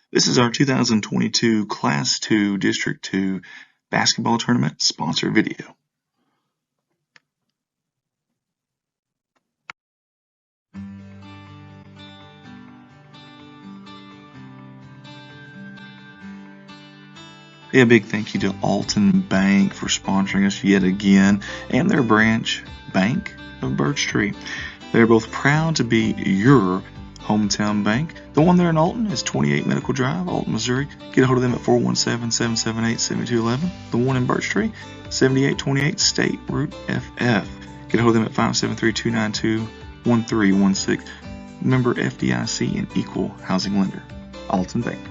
This is our 2022 Class 2 District 2 basketball tournament sponsor video. A big thank you to Alton Bank for sponsoring us yet again, and their branch, Bank of Birch Tree. They're both proud to be your hometown bank. The one there in Alton is 28 Medical Drive, Alton, Missouri. Get a hold of them at 417-778-7211. The one in Birch Tree, 7828 State Route FF. Get a hold of them at 573-292-1316. Member FDIC and equal housing lender. Alton Bank.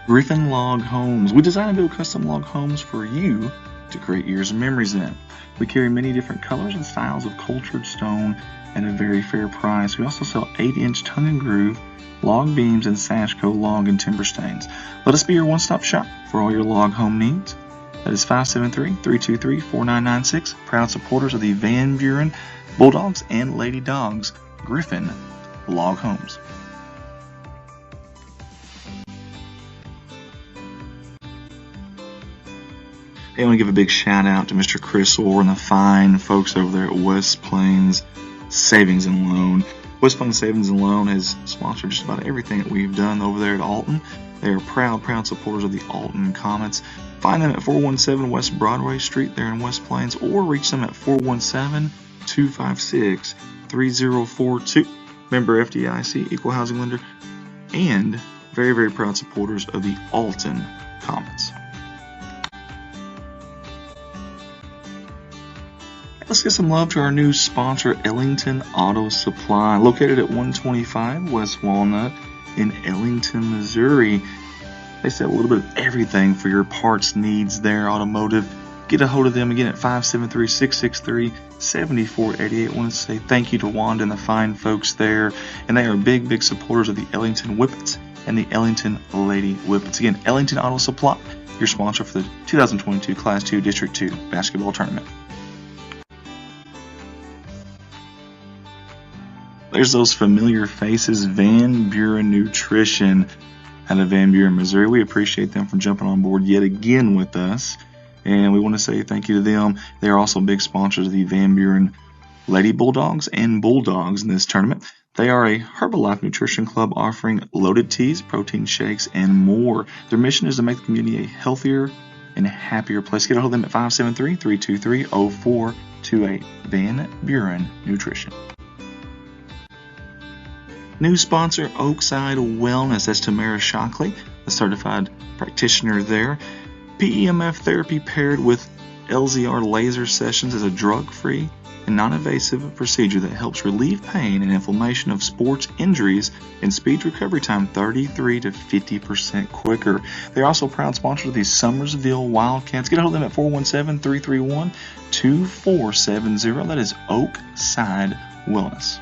Griffin Log Homes. We design and build custom log homes for you to create years of memories in. We carry many different colors and styles of cultured stone at a very fair price. We also sell 8-inch tongue and groove log beams and Sashco log and timber stains. Let us be your one-stop shop for all your log home needs. That is 573-323-4996. Proud supporters of the Van Buren Bulldogs and Lady Dogs. Griffin Log Homes. Hey, I want to give a big shout out to Mr. Chris Orr and the fine folks over there at West Plains Savings and Loan. West Plains Savings and Loan has sponsored just about everything that we've done over there at Alton. They are proud supporters of the Alton Comets. Find them at 417 West Broadway Street there in West Plains, or reach them at 417-256-3042. Member FDIC, equal housing lender, and very, very proud supporters of the Alton Comets. Let's give some love to our new sponsor, Ellington Auto Supply, located at 125 West Walnut in Ellington, Missouri. They sell a little bit of everything for your parts needs there, automotive. Get a hold of them again at 573-663-7488. I want to say thank you to Wanda and the fine folks there, and they are big supporters of the Ellington Whippets and the Ellington Lady Whippets. Again, Ellington Auto Supply, your sponsor for the 2022 Class 2 District 2 basketball tournament. There's those familiar faces, Van Buren Nutrition out of Van Buren, Missouri. We appreciate them for jumping on board yet again with us, and we want to say thank you to them. They are also big sponsors of the Van Buren Lady Bulldogs and Bulldogs in this tournament. They are a Herbalife nutrition club offering loaded teas, protein shakes, and more. Their mission is to make the community a healthier and happier place. Get a hold of them at 573-323-0428. Van Buren Nutrition. New sponsor, Oakside Wellness. That's Tamara Shockley, a certified practitioner there. PEMF therapy paired with LZR laser sessions is a drug-free and non-invasive procedure that helps relieve pain and inflammation of sports injuries and speeds recovery time 33 to 50% quicker. They're also proud sponsors of the Summersville Wildcats. Get a hold of them at 417-331-2470. That is Oakside Wellness.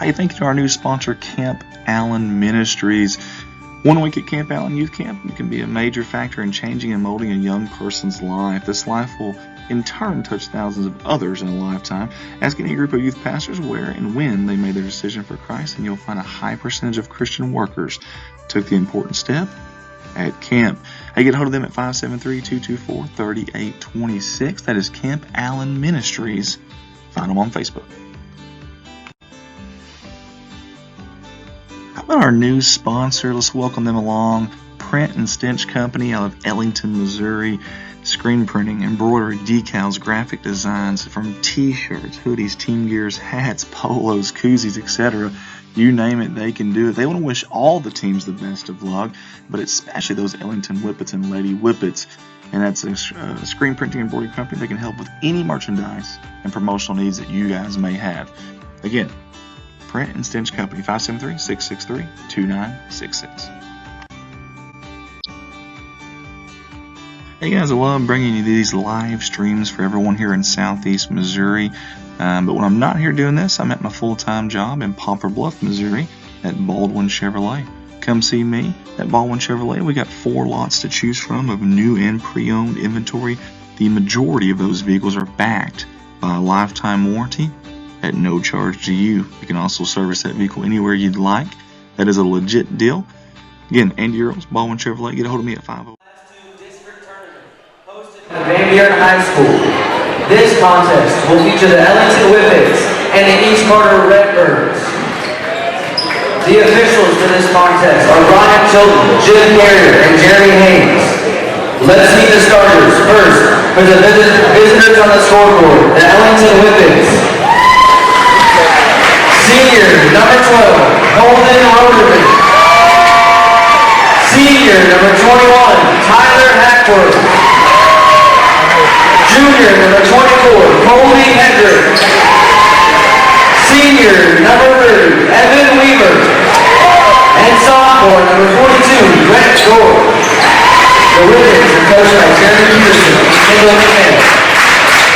Hey, thank you to our new sponsor, Camp Allen Ministries. 1 week at Camp Allen Youth Camp, you can be a major factor in changing and molding a young person's life. This life will, in turn, touch thousands of others in a lifetime. Ask any group of youth pastors where and when they made their decision for Christ, and you'll find a high percentage of Christian workers took the important step at camp. Hey, get a hold of them at 573-224-3826. That is Camp Allen Ministries. Find them on Facebook. How about our new sponsor? Let's welcome them along. Print and Stench Company out of Ellington, Missouri. Screen printing, embroidery, decals, graphic designs from t-shirts, hoodies, team gears, hats, polos, koozies, etc. You name it, they can do it. They want to wish all the teams the best of luck, but especially those Ellington Whippets and Lady Whippets. And that's a screen printing and embroidery company that can help with any merchandise and promotional needs that you guys may have. Again, Print and Stench Company, 573-663-2966. Hey guys, I love bringing you these live streams for everyone here in Southeast Missouri. But when I'm not here doing this, I'm at my full-time job in Poplar Bluff, Missouri at Baldwin Chevrolet. Come see me at Baldwin Chevrolet. We got 4 lots to choose from of new and pre-owned inventory The majority of those vehicles are backed by a lifetime warranty at no charge to you. You can also service that vehicle anywhere you'd like. That is a legit deal. Again, Andy Earls, Baldwin Chevrolet. Get a hold of me at 50. Van Buren High School. This contest will feature the Ellington Whippets and the East Carter Redbirds. The officials for this contest are Ryan Chilton, Jim Carrier, and Jeremy Haynes. Let's meet the starters. First, for the visitors on the scoreboard, the Ellington Whippets. Senior, number 12, Holden Roderman. Senior, number 21, Tyler Hackworth. Junior, number 24, Colby Hendrick. Senior, number 30, Evan Weaver. And sophomore, number 42, Brett Gore. The Whippets are coached by Jeremy Peterson, single man.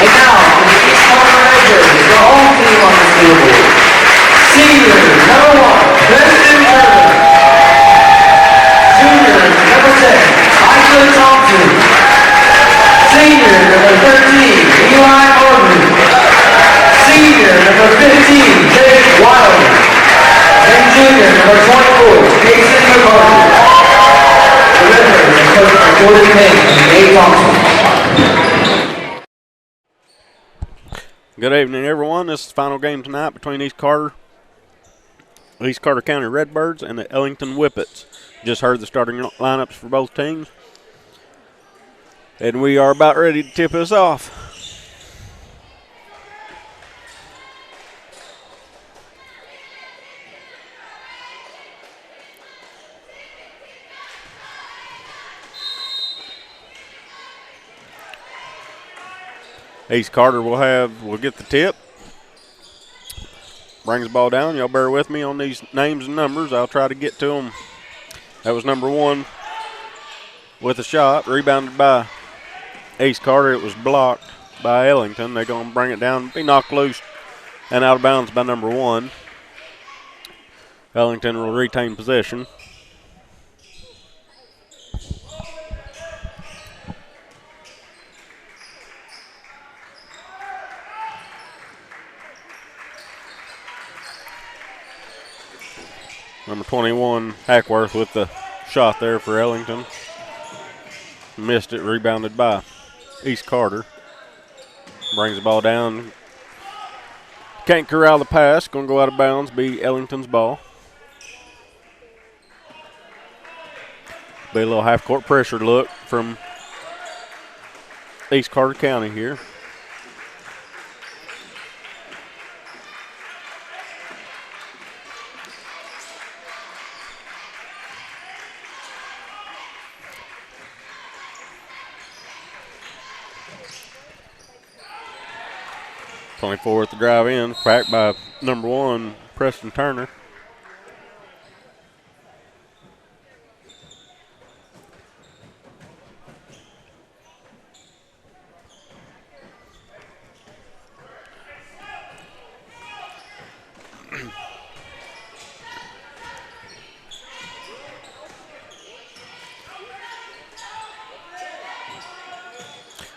And now, for the East Carter Redbirds, the home team on the scoreboard. Senior, number 1, Preston Turner. Junior, number 10, Michael Thompson. Senior, number 13, Eli Morgan. Senior, number 15, Jake Wilder. And junior, number 24, Jason McCarthy. The Redbirds are coached by Jordan King and Dave Thompson. Good evening, everyone. This is the final game tonight between East Carter County Redbirds and the Ellington Whippets. Just heard the starting lineups for both teams. And we are about ready to tip us off. East Carter will get the tip. Brings the ball down. Y'all bear with me on these names and numbers. I'll try to get to them. That was number 1 with a shot. Rebounded by East Carter. It was blocked by Ellington. They're going to bring it down, be knocked loose and out of bounds by number 1. Ellington will retain possession. Number 21, Hackworth with the shot there for Ellington. Missed it, rebounded by East Carter. Brings the ball down. Can't corral the pass. Going to go out of bounds, be Ellington's ball. Be a little half-court pressure look from East Carter County here. .24 at the drive in, backed by number 1, Preston Turner.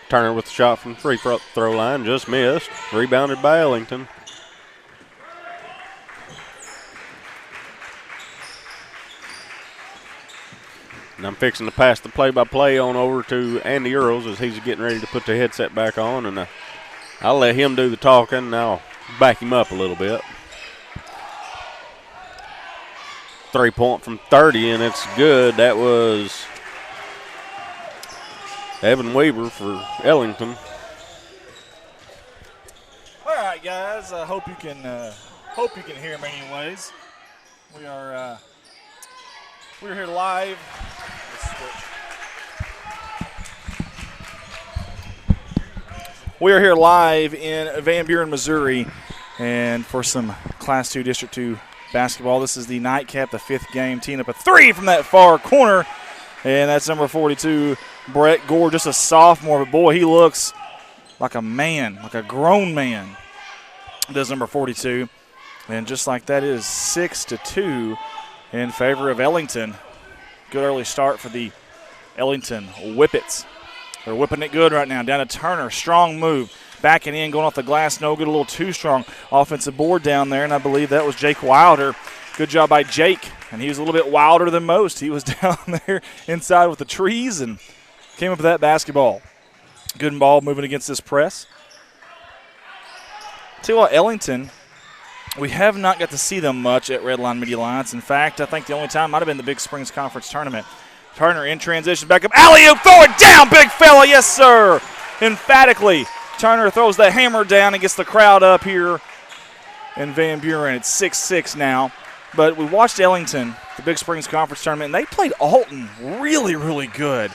Turner with the shot from the free throw line, just missed. Rebounded by Ellington. And I'm fixing to pass the play-by-play on over to Andy Earls as he's getting ready to put the headset back on. And I'll let him do the talking, and I'll back him up a little bit. 3-point from 30, and it's good. That was Evan Weaver for Ellington. All right, guys. I hope you can hear me. Anyways, we're here live. We are here live in Van Buren, Missouri, and for some Class 2 District 2 basketball. This is the nightcap, the 5th game. Teeing up a 3 from that far corner, and that's number 42. Brett Gore, just a sophomore, but boy, he looks like a man, like a grown man. Does number 42. And just like that, it is 6-2 in favor of Ellington. Good early start for the Ellington Whippets. They're whipping it good right now. Down to Turner. Strong move. Backing in, going off the glass. No good. A little too strong. Offensive board down there, and I believe that was Jake Wilder. Good job by Jake. And he was a little bit wilder than most. He was down there inside with the trees and came up with that basketball. Good ball moving against this press. Tell you what, Ellington, we have not got to see them much at Redline Media Alliance. In fact, I think the only time might have been the Big Springs Conference Tournament. Turner in transition, back up, alley-oop, throw it down, big fella, yes, sir. Emphatically, Turner throws the hammer down and gets the crowd up here in Van Buren. It's 6-6 now. But we watched Ellington, the Big Springs Conference Tournament, and they played Alton really, really good.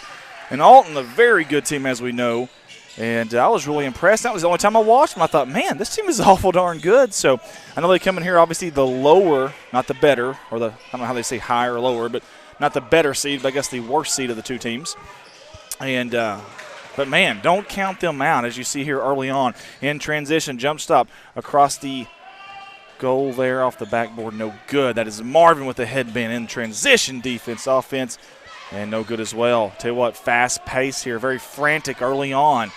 And Alton, a very good team, as we know. And I was really impressed. That was the only time I watched them. I thought, man, this team is awful darn good. So I know they come in here, obviously, the lower, not the better, or the, I don't know how they say higher or lower, but not the better seed, but I guess the worst seed of the two teams. And but, man, don't count them out, as you see here early on. In transition, jump stop across the goal there off the backboard, no good. That is Marvin with the headband in transition defense, offense, and no good as well. Tell you what, fast pace here, very frantic early on.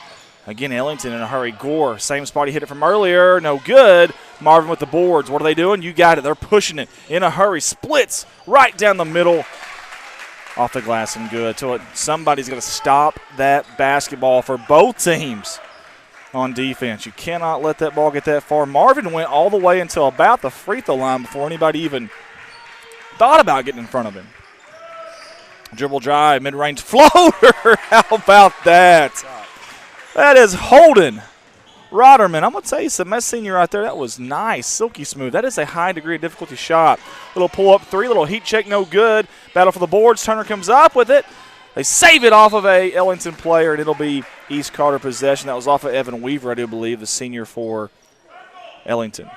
Again, Ellington in a hurry. Gore, same spot he hit it from earlier, no good. Marvin with the boards. What are they doing? You got it. They're pushing it in a hurry. Splits right down the middle. Off the glass and good. Tell you what, somebody's going to stop that basketball for both teams on defense. You cannot let that ball get that far. Marvin went all the way until about the free throw line before anybody even thought about getting in front of him. Dribble drive, mid-range floater. How about that? That is Holden Rotterman. I'm going to tell you something. That senior right there, that was nice, silky smooth. That is a high degree of difficulty shot. Little pull-up three, little heat check, no good. Battle for the boards. Turner comes up with it. They save it off of a Ellington player, and it'll be East Carter possession. That was off of Evan Weaver, I do believe, the senior for Ellington.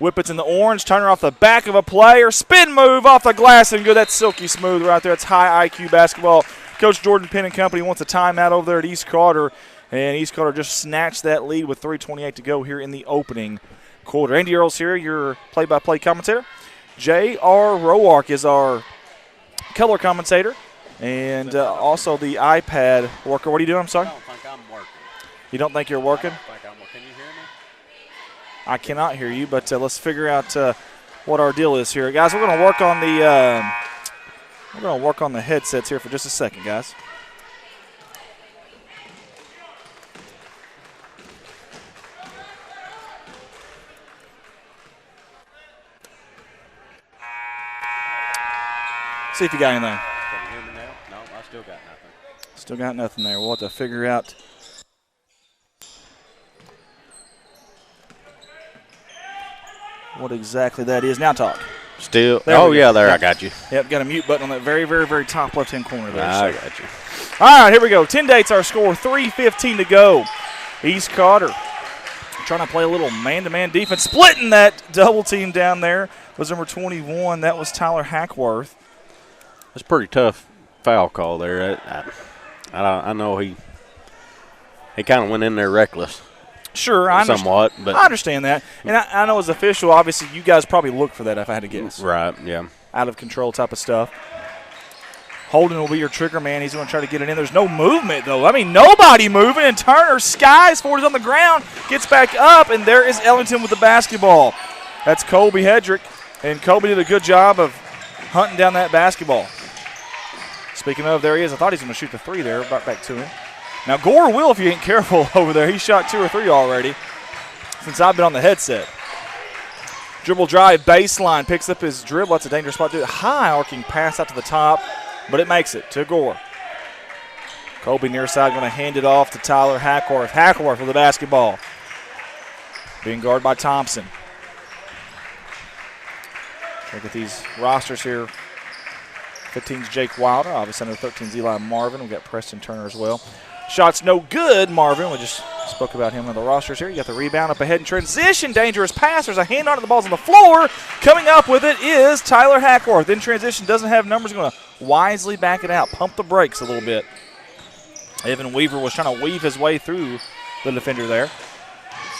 Whippets in the orange. Turner off the back of a player. Spin move off the glass and good. That's silky smooth right there. It's high IQ basketball. Coach Jordan Penn and company wants a timeout over there at East Carter, and East Carter just snatched that lead with 3:28 to go here in the opening quarter. Andy Earls here, your play-by-play commentator. J.R. Roark is our color commentator, and also the iPad worker. What are you doing? I'm sorry? I don't think I'm working. You don't think you're working? I don't think I'm working. Can you hear me? I cannot hear you, but let's figure out what our deal is here, guys. We're going to work on the headsets here for just a second, guys. See if you got anything. Can you hear me now? No, I still got nothing. Still got nothing there. We'll have to figure out what exactly that is. Now talk. Still? There Oh, we go. yeah, there, I got you. Yep, got a mute button on that very, very, very top left-hand corner there. I So. got you. All right, here we go. 10 dates our score, 3:15 to go. East Carter trying to play a little man-to-man defense. Splitting that double team down there was number 21. That was Tyler Hackworth. That's a pretty tough foul call there. I know he kind of went in there reckless. Sure, I understand. Somewhat, but I understand that. And I know as official, obviously, you guys probably look for that if I had to guess. right, yeah. Out of control type of stuff. Holden will be your trigger man. He's going to try to get it in. There's no movement, though. I mean, nobody moving. And Turner skies for it on the ground, gets back up, and there is Ellington with the basketball. That's Colby Hedrick, and Colby did a good job of hunting down that basketball. Speaking of, there he is. I thought he was going to shoot the three there. Right back to him. Now, Gore will if you ain't careful over there. He shot 2 or 3 already since I've been on the headset. Dribble drive, baseline, picks up his dribble. That's a dangerous spot to do it. High arcing pass out to the top, but it makes it to Gore. Colby near side going to hand it off to Tyler Hackworth. Hackworth with the basketball. Being guarded by Thompson. Look at these rosters here. 15's Jake Wilder. Obviously, under 13's Eli Marvin. We've got Preston Turner as well. Shots no good, Marvin. We just spoke about him on the rosters here. You got the rebound up ahead in transition. Dangerous pass. There's a hand on it. The ball's on the floor. Coming up with it is Tyler Hackworth. In transition, doesn't have numbers. Going to wisely back it out. Pump the brakes a little bit. Evan Weaver was trying to weave his way through the defender there.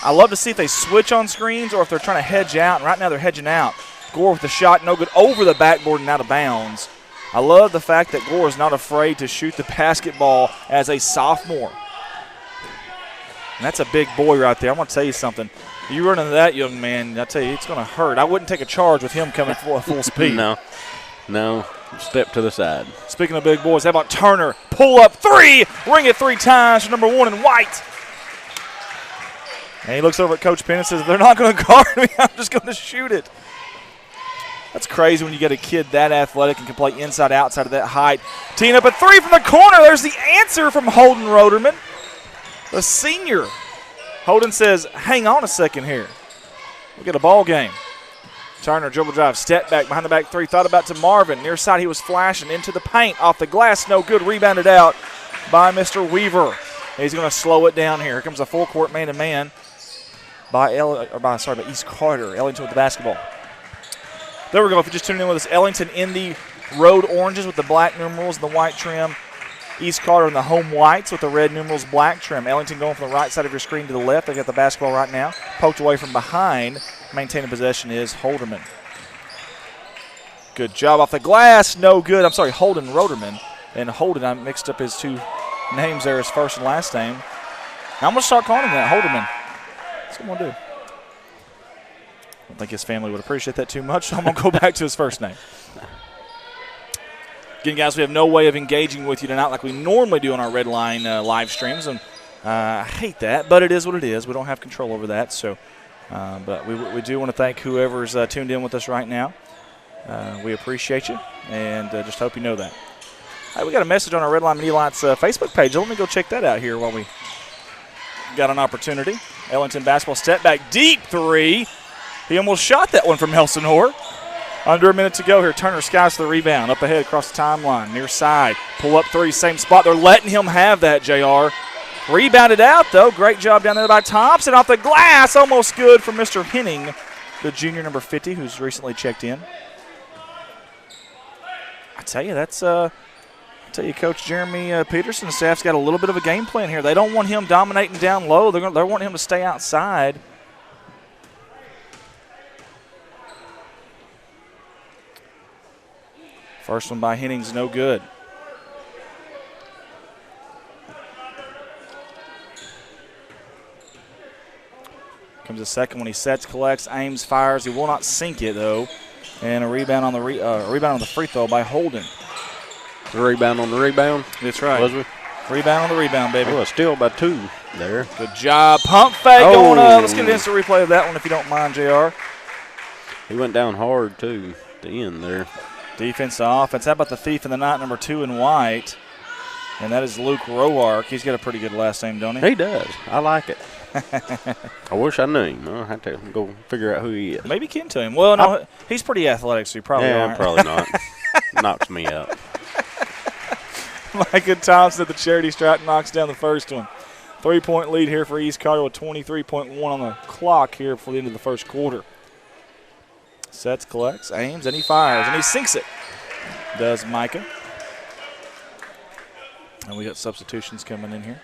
I love to see if they switch on screens or if they're trying to hedge out. And right now they're hedging out. Gore with the shot. No good. Over the backboard and out of bounds. I love the fact that Gore is not afraid to shoot the basketball as a sophomore. And that's a big boy right there. I'm going to tell you something. You run into that young man, I tell you, it's going to hurt. I wouldn't take a charge with him coming full speed. No. Step to the side. Speaking of big boys, how about Turner? Pull up three. Ring it 3 times for number 1 in white. And he looks over at Coach Penn and says, they're not going to guard me. I'm just going to shoot it. That's crazy when you get a kid that athletic and can play inside, outside of that height. Teeing up a 3 from the corner. There's the answer from Holden Roderman, the senior. Holden says, hang on a second here. We'll get a ball game. Turner, dribble drive, step back, behind the back 3, thought about to Marvin. Near side, he was flashing into the paint, off the glass, no good, rebounded out by Mr. Weaver. He's going to slow it down here. Here comes a full court man-to-man by East Carter. Ellington with the basketball. There we go. If you're just tuning in with us, Ellington in the road oranges with the black numerals and the white trim. East Carter in the home whites with the red numerals, black trim. Ellington going from the right side of your screen to the left. They got the basketball right now. Poked away from behind. Maintaining possession is Holderman. Good job off the glass. No good. I'm sorry, Holden Roderman. And Holden, I mixed up his 2 names there, his first and last name. Now I'm going to start calling him that, Holderman. That's what I'm going to do. I don't think his family would appreciate that too much, so I'm going to go back to his first name. Again, guys, we have no way of engaging with you tonight like we normally do on our Red Line live streams. And I hate that, but it is what it is. We don't have control over that. So, but we do want to thank whoever's tuned in with us right now. We appreciate you, and just hope you know that. Hey, we got a message on our Red Line Mini Lights Facebook page. Let me go check that out here while we got an opportunity. Ellington basketball step back, deep 3. He almost shot that one from Elsinore. Under a minute to go here. Turner skies the rebound. Up ahead across the timeline. Near side. Pull up 3. Same spot. They're letting him have that, JR. Rebounded out, though. Great job down there by Thompson. Off the glass. Almost good from Mr. Henning, the junior number 50, who's recently checked in. I tell you, Coach Jeremy Peterson and staff's got a little bit of a game plan here. They don't want him dominating down low. They want him to stay outside. First one by Henning's no good. Comes a second one. He sets, collects, aims, fires. He will not sink it though. And a rebound on the free throw by Holden. The rebound on the rebound. That's right. Was we? Rebound on the rebound, baby. Well, still by 2 there. Good job. Pump fake going up. Let's get an instant replay of that one if you don't mind, JR. He went down hard too at the end there. Defense to offense. How about the thief in the night, number 2 in white? And that is Luke Roark. He's got a pretty good last name, don't he? He does. I like it. I wish I knew him. I'll have to go figure out who he is. Maybe kin to him. Well, no, he's pretty athletic, so he probably aren't. Probably not. Knocks me up. Micah Thompson at the charity stripe knocks down the first one. 3-point lead here for East Carter with 23.1 on the clock here before the end of the first quarter. Sets, collects, aims, and he fires, and he sinks it. Does Micah. And we got substitutions coming in here.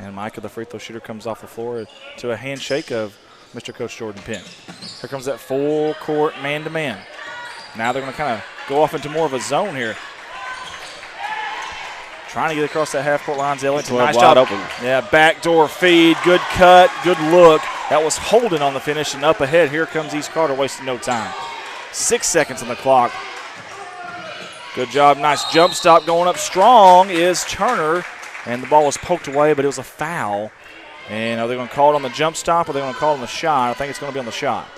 And Micah, the free throw shooter, comes off the floor to a handshake of Mr. Coach Jordan Penn. Here comes that full court man-to-man. Now they're going to kind of go off into more of a zone here. Trying to get across that half-court line. Ellington, nice job. Open. Yeah, backdoor feed, good cut, good look. That was Holden on the finish, and up ahead, here comes East Carter, wasting no time. 6 seconds on the clock. Good job, nice jump stop going up strong is Turner, and the ball was poked away, but it was a foul. And are they going to call it on the jump stop, or are they going to call it on the shot? I think it's going to be on the shot.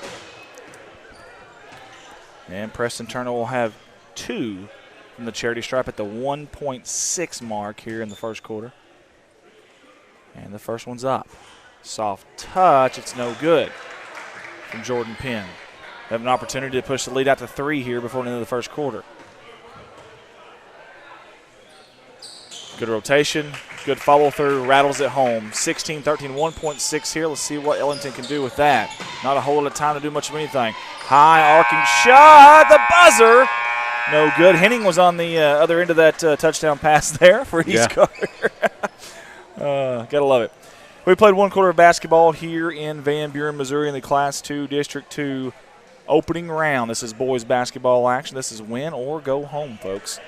And Preston Turner will have 2 from the charity stripe at the 1.6 mark here in the first quarter. And the first one's up. Soft touch, it's no good from Jordan Penn. They have an opportunity to push the lead out to 3 here before the end of the first quarter. Good rotation, good follow through, rattles it home. 16-13, 1.6 here. Let's see what Ellington can do with that. Not a whole lot of time to do much of anything. High arcing shot, the buzzer. No good. Henning was on the other end of that touchdown pass there for East Carter. Gotta love it. We played 1 quarter of basketball here in Van Buren, Missouri in the Class II District II opening round. This is boys basketball action. This is win or go home, folks.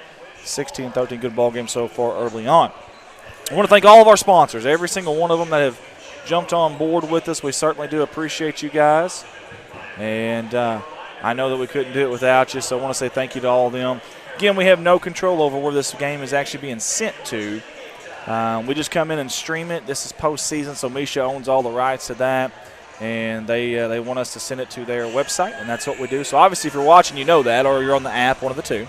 16-13, good ball game so far early on. I want to thank all of our sponsors, every single one of them that have jumped on board with us. We certainly do appreciate you guys. And I know that we couldn't do it without you, so I want to say thank you to all of them. Again, we have no control over where this game is actually being sent to. We just come in and stream it. This is postseason, so Misha owns all the rights to that. And they want us to send it to their website, and that's what we do. So obviously if you're watching, you know that, or you're on the app, one of the two.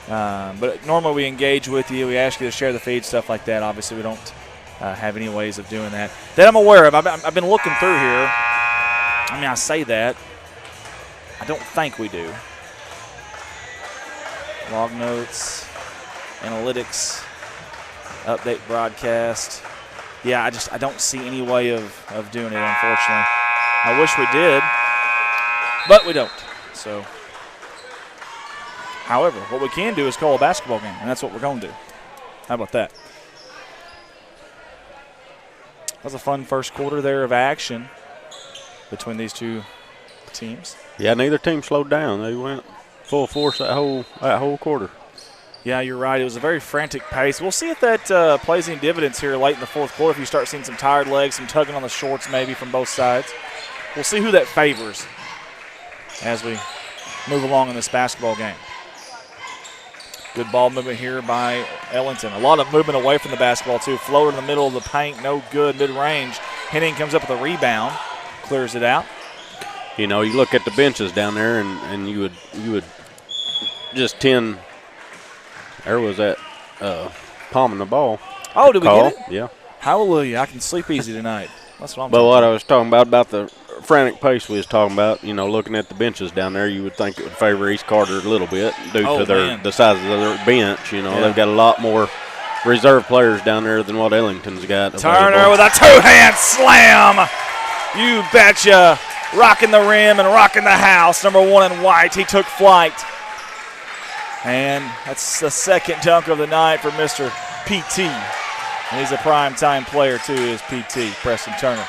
But normally we engage with you. We ask you to share the feed, stuff like that. Obviously we don't have any ways of doing that I'm aware of. I've been looking through here. I mean, I say that. I don't think we do. Log notes, analytics, update broadcast. Yeah, I don't see any way of doing it, unfortunately. I wish we did, but we don't. So, however, what we can do is call a basketball game, and that's what we're going to do. How about that? That was a fun first quarter there of action between these two teams. Yeah, neither team slowed down. They went full force that whole quarter. Yeah, you're right. It was a very frantic pace. We'll see if that plays any dividends here late in the fourth quarter, if you start seeing some tired legs, some tugging on the shorts maybe from both sides. We'll see who that favors as we move along in this basketball game. Good ball movement here by Ellington. A lot of movement away from the basketball, too. Floater in the middle of the paint, no good, mid-range. Henning comes up with a rebound, clears it out. You know, you look at the benches down there, and you would just tend. There was that palming the ball. Oh, did we get it? Yeah. Hallelujah! I can sleep easy tonight. That's what I'm. But what I was talking about the frantic pace we was talking about, you know, looking at the benches down there, you would think it would favor East Carter a little bit due to the size of their bench. You know, they've got a lot more reserve players down there than what Ellington's got. Turner with a two-hand slam. You betcha. Rocking the rim and rocking the house. Number one in white. He took flight. And that's the second dunk of the night for Mr. PT. And he's a prime-time player, too, is PT, Preston Turner.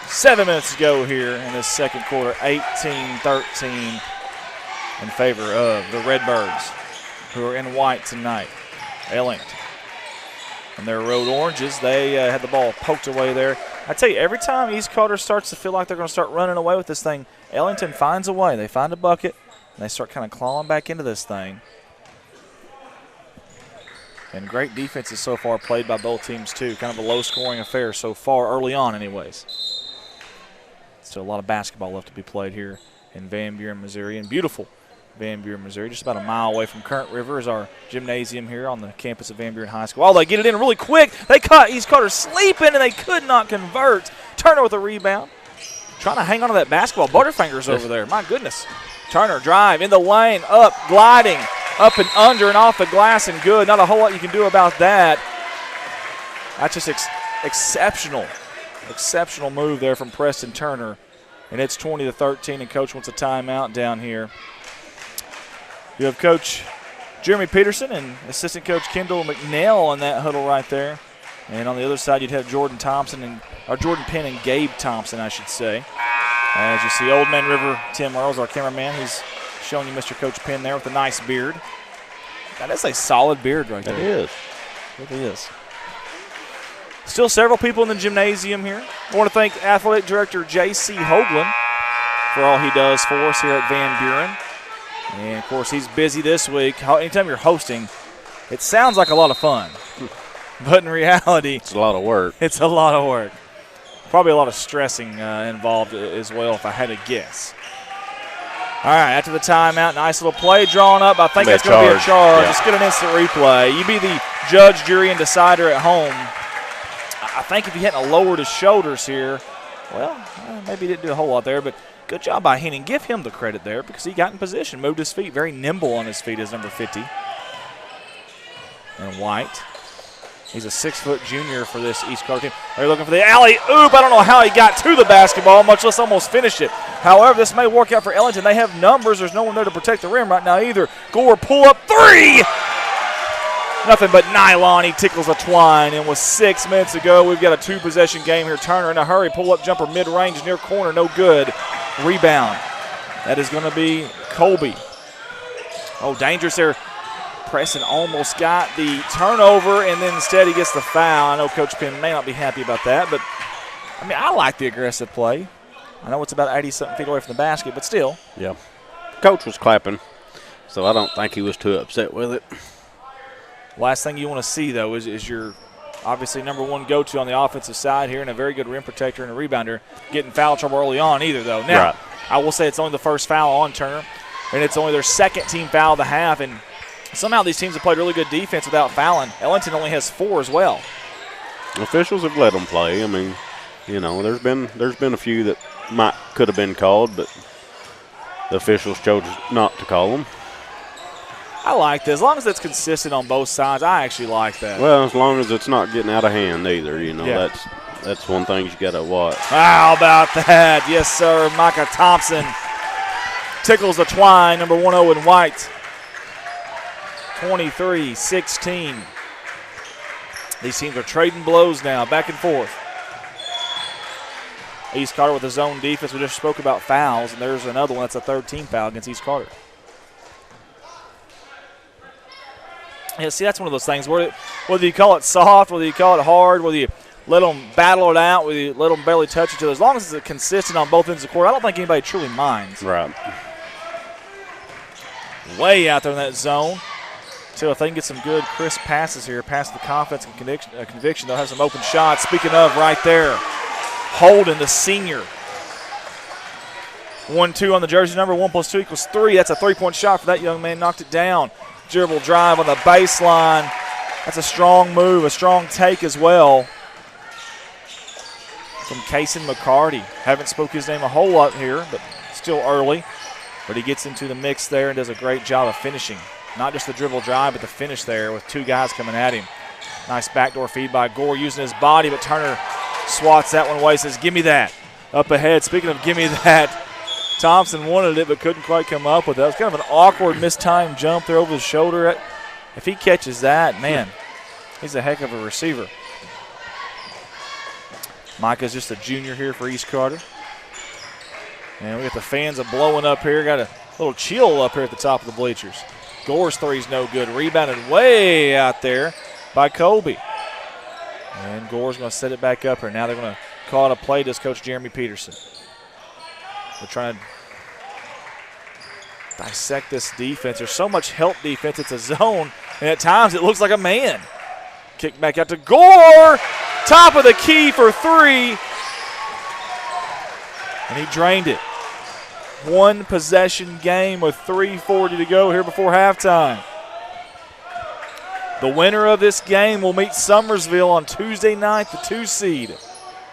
7 minutes to go here in this second quarter. 18-13 in favor of the Redbirds, who are in white tonight. Ellington. And their Road Oranges, they had the ball poked away there. I tell you, every time East Carter starts to feel like they're going to start running away with this thing, Ellington finds a way. They find a bucket, and they start kind of clawing back into this thing. And great defenses so far played by both teams, too. Kind of a low-scoring affair so far, early on anyways. Still a lot of basketball left to be played here in Van Buren, Missouri. And beautiful Van Buren, Missouri. Just about a mile away from Current River is our gymnasium here on the campus of Van Buren High School. Oh, they get it in really quick. They caught East Carter sleeping, and they could not convert. Turner with a rebound. Trying to hang on to that basketball. Butterfingers over there. My goodness. Turner drive in the lane, up, gliding, up and under and off the glass and good. Not a whole lot you can do about that. That's just exceptional. Exceptional move there from Preston Turner. And it's 20-13, and Coach wants a timeout down here. You have Coach Jeremy Peterson and Assistant Coach Kendall McNeil in that huddle right there. And on the other side, you'd have Jordan Penn and Gabe Thompson, I should say. As you see, Old Man River, Tim Earls, our cameraman, he's showing you Mr. Coach Penn there with a nice beard. That is a solid beard right there. It is. It really is. Still several people in the gymnasium here. I want to thank Athletic Director J.C. Hoagland for all he does for us here at Van Buren. And, of course, he's busy this week. Anytime you're hosting, it sounds like a lot of fun. But in reality, it's a lot of work. It's a lot of work. Probably a lot of stressing involved as well, if I had to guess. All right, after the timeout, nice little play drawn up. I think that's going to be a charge. Let's get an instant replay. You be the judge, jury, and decider at home. I think if he hadn't lowered his shoulders here, well, maybe he didn't do a whole lot there, but good job by Henning. Give him the credit there because he got in position, moved his feet, very nimble on his feet as number 50. And White. He's a 6-foot junior for this East Carter team. They're looking for the alley-oop. I don't know how he got to the basketball, much less almost finished it. However, this may work out for Ellington. They have numbers. There's no one there to protect the rim right now either. Gore pull-up three. Nothing but nylon. He tickles a twine. And with 6 minutes to go, we've got a two-possession game here. Turner in a hurry. Pull-up jumper mid-range near corner. No good. Rebound. That is going to be Colby. Oh, dangerous there. Preston almost got the turnover, and then instead he gets the foul. I know Coach Penn may not be happy about that, but, I mean, I like the aggressive play. I know it's about 80-something feet away from the basket, but still. Yeah. Coach was clapping, so I don't think he was too upset with it. Last thing you want to see, though, is your obviously number one go-to on the offensive side here, and a very good rim protector and a rebounder getting foul trouble early on either, though. Now, right. I will say it's only the first foul on Turner, and it's only their second team foul of the half, and somehow these teams have played really good defense without fouling. Ellington only has 4 as well. Officials have let them play. I mean, you know, there's been a few that could have been called, but the officials chose not to call them. I like that. As long as it's consistent on both sides, I actually like that. Well, as long as it's not getting out of hand either, you know, Yeah. that's one thing you got to watch. How about that? Yes, sir. Micah Thompson tickles the twine, number 1-0 in white. 23-16. These teams are trading blows now, back and forth. East Carter with his own defense. We just spoke about fouls, and there's another one. That's a third team foul against East Carter. Yeah, see, that's one of those things. Whether you call it soft, whether you call it hard, whether you let them battle it out, whether you let them barely touch each other, as long as it's consistent on both ends of the court, I don't think anybody truly minds. Right. Way out there in that zone. So if they can get some good, crisp passes here, past the confidence and conviction, they'll have some open shots. Speaking of, right there, Holden, the senior. 1-2 on the jersey number. 1 + 2 = 3. That's a three-point shot for that young man. Knocked it down. Dribble drive on the baseline. That's a strong move, a strong take as well from Kaysen McCarty. Haven't spoke his name a whole lot here, but still early. But he gets into the mix there and does a great job of finishing. Not just the dribble drive, but the finish there with 2 guys coming at him. Nice backdoor feed by Gore using his body, but Turner swats that one away, says, give me that. Up ahead, speaking of give me that, Thompson wanted it but couldn't quite come up with it. That was kind of an awkward mistimed jump there over the shoulder. If he catches that, man, he's a heck of a receiver. Micah's just a junior here for East Carter. And we got the fans blowing up here. Got a little chill up here at the top of the bleachers. Gore's three's no good. Rebounded way out there by Colby. And Gore's going to set it back up here. Now they're going to call it a play, does Coach Jeremy Peterson. We're trying to dissect this defense. There's so much help defense. It's a zone, and at times it looks like a man. Kick back out to Gore. Top of the key for 3. And he drained it. 1 possession game with 3:40 to go here before halftime. The winner of this game will meet Summersville on Tuesday night, the 2 seed.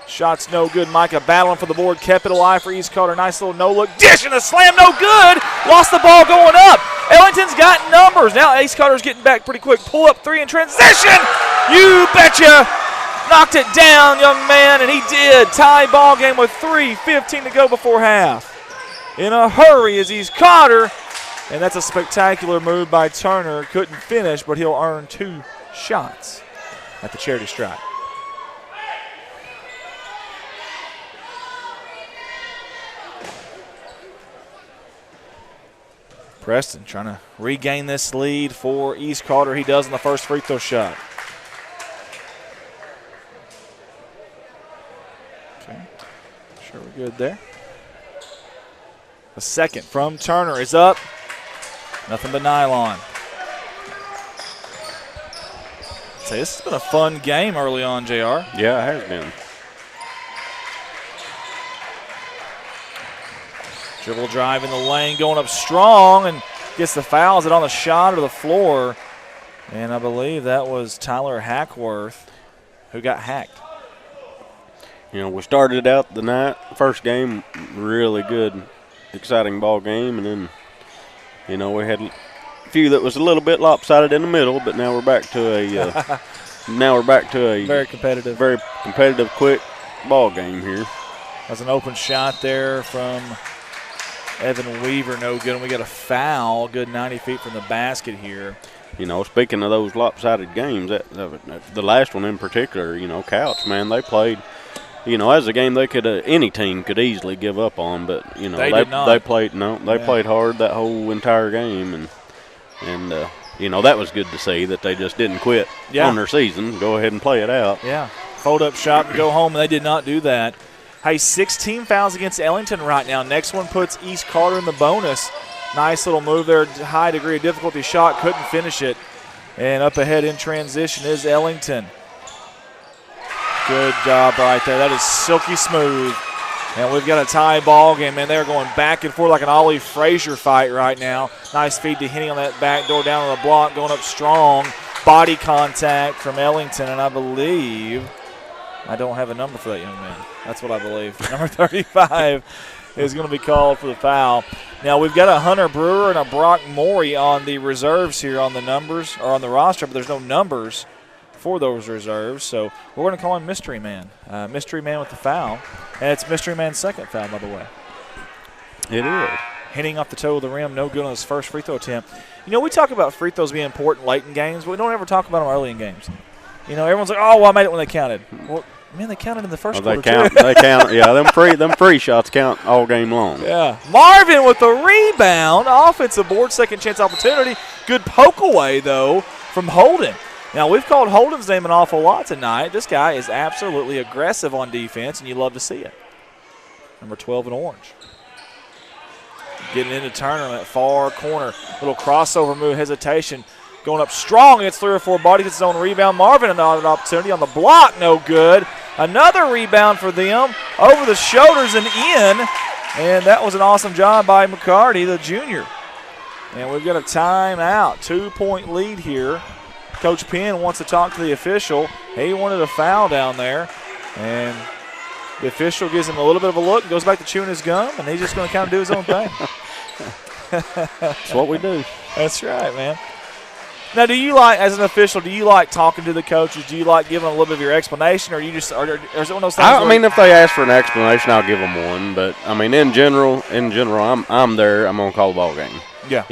Shots no good. Micah battling for the board, kept it alive for East Carter. Nice little no-look dish and a slam, no good. Lost the ball going up. Ellington's got numbers. Now East Carter's getting back pretty quick. Pull up 3 in transition. You betcha. Knocked it down, young man, and he did. Tie ball game with 3:15 to go before half. In a hurry is East Carter, and that's a spectacular move by Turner. Couldn't finish, but he'll earn 2 shots at the charity stripe. Preston trying to regain this lead for East Carter. He does in the first free throw shot. Okay, sure we're good there. The second from Turner is up. Nothing but nylon. Say, this has been a fun game early on, JR. Yeah, it has been. Dribble drive in the lane, going up strong, and gets the foul. Is it on the shot or the floor? And I believe that was Tyler Hackworth who got hacked. You know, we started out the night, first game, really good, exciting ball game, and then, you know, we had a few that was a little bit lopsided in the middle, but now we're back to a very competitive, quick ball game here. That's an open shot there from Evan Weaver, no good, and we got a foul, good 90 feet from the basket here. You know, speaking of those lopsided games, the last one in particular, you know, Couch, man, they played as a game they could any team could easily give up on, but they played hard that whole entire game, and that was good to see that they just didn't quit on their season. Go ahead and play it out. Yeah, fold up shop and go home, and they did not do that. Hey, 16 fouls against Ellington right now. Next one puts East Carter in the bonus. Nice little move there, high degree of difficulty shot, couldn't finish it. And up ahead in transition is Ellington. Good job right there. That is silky smooth. And we've got a tie ball game, man. They're going back and forth like an Ollie Frazier fight right now. Nice feed to Henning on that back door down on the block, going up strong. Body contact from Ellington, and I believe I don't have a number for that young man. That's what I believe. Number 35 is going to be called for the foul. Now we've got a Hunter Brewer and a Brock Morey on the reserves here on the numbers, or on the roster, but there's no numbers for those reserves, so we're going to call him Mystery Man. Mystery Man with the foul, and it's Mystery Man's second foul, by the way. It is. Hitting off the toe of the rim, no good on his first free throw attempt. We talk about free throws being important late in games, but we don't ever talk about them early in games. Everyone's like, oh, well, I made it when they counted. Well, man, they counted in the first quarter, too. They count. Yeah, them free shots count all game long. Yeah. Marvin with the rebound. Offensive board, second chance opportunity. Good poke away, though, from Holden. Now, we've called Holden's name an awful lot tonight. This guy is absolutely aggressive on defense, and you love to see it. Number 12 in orange. Getting into Turner in that far corner. Little crossover move, hesitation. Going up strong against 3 or 4 bodies. Gets his own rebound. Marvin another opportunity on the block. No good. Another rebound for them. Over the shoulders and in. And that was an awesome job by McCarty, the junior. And we've got a timeout. 2-point lead here. Coach Penn wants to talk to the official. He wanted a foul down there. And the official gives him a little bit of a look and goes back to chewing his gum. And he's just going to kind of do his own thing. That's what we do. That's right, man. Now, do you like, as an official, do you like talking to the coaches? Do you like giving a little bit of your explanation, or you just, or is it one of those things? I mean, if they ask for an explanation, I'll give them one. But I mean, in general, I'm there. I'm gonna call the ball game. Yeah.